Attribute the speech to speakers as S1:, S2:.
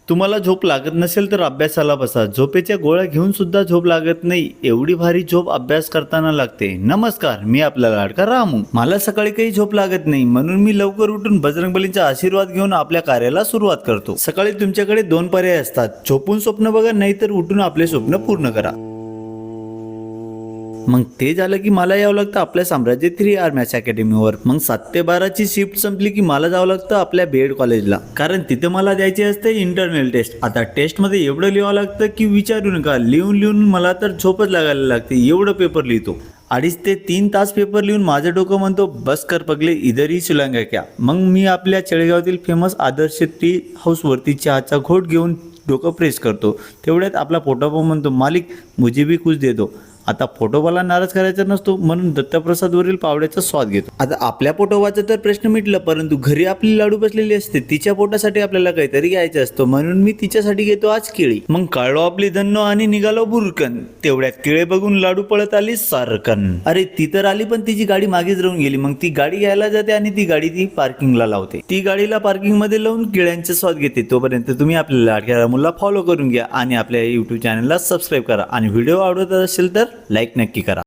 S1: तुम्हाला झोप लागत नसेल तर अभ्यासाला बसा. झोपेच्या गोळ्या घेऊन सुद्धा झोप लागत नाही. एवढी भारी झोप अभ्यास करताना लागते. नमस्कार, मी आपला लाडका रामू. मला सकाळी काही झोप लागत नाही, म्हणून मी लवकर उठून बजरंगबलींचा आशीर्वाद घेऊन आपल्या कार्याला सुरुवात करतो. सकाळी तुमच्याकडे दोन पर्याय असतात. झोपून स्वप्न बघा, नाहीतर उठून आपले स्वप्न पूर्ण करा. मग ते झालं की मला यावं लागतं आपल्या साम्राज्य 3R मॅथ्स अकॅडमीवर. मग 7 ते 12 ची शिफ्ट संपली की मला जावं लागतं आपल्या बीएड कॉलेजला, कारण तिथे मला द्यायची असते इंटरनल टेस्ट. आता टेस्ट मध्ये एवढं लिहावं लागतं की विचारू नका. लिहून लिहून मला तर झोपच लागायला लागते, एवढं पेपर लिहितो. 2.5 ते 3 तास पेपर लिहून माझं डोकं म्हणतो बस कर पगले, इधर सुलंगा क्या. मग मी आपल्या चेळगावातील फेमस आदर्श टी हाऊसवरती चहाचा घोट घेऊन डोकं प्रेस करतो. तेवढ्यात आपला पोटापा म्हणतो मालिक मुझे भी कुछ दे दो. आता पोटोबाला नाराज करायचा नसतो, म्हणून दत्तप्रसादवरील पावड्याचा स्वाद घेतो. आता आपल्या पोटोबाचा तर प्रश्न मिटला, परंतु घरी आपली लाडू बसलेली असते, तिच्या पोटासाठी आपल्याला काहीतरी घ्यायचं असतं, म्हणून मी तिच्यासाठी घेतो आज केळी. मग काढलो आपली धन्नो आणि निघालो बुरकन. तेवढ्यात केळे बघून लाडू पळत आली सारकन. अरे ती तर आली, पण तिची गाडी मागेच राहून गेली. मग ती गाडी घ्यायला जाते आणि ती गाडी ती पार्किंगला लावते. ती गाडीला पार्किंग मध्ये लावून केळ्यांचा स्वाद घेते. तोपर्यंत तुम्ही आपल्या लाडक्या रामूला फॉलो करून घ्या आणि आपल्या युट्यूब चॅनलला सबस्क्राईब करा. आणि व्हिडिओ आवडत असेल तर लाईक नक्की करा.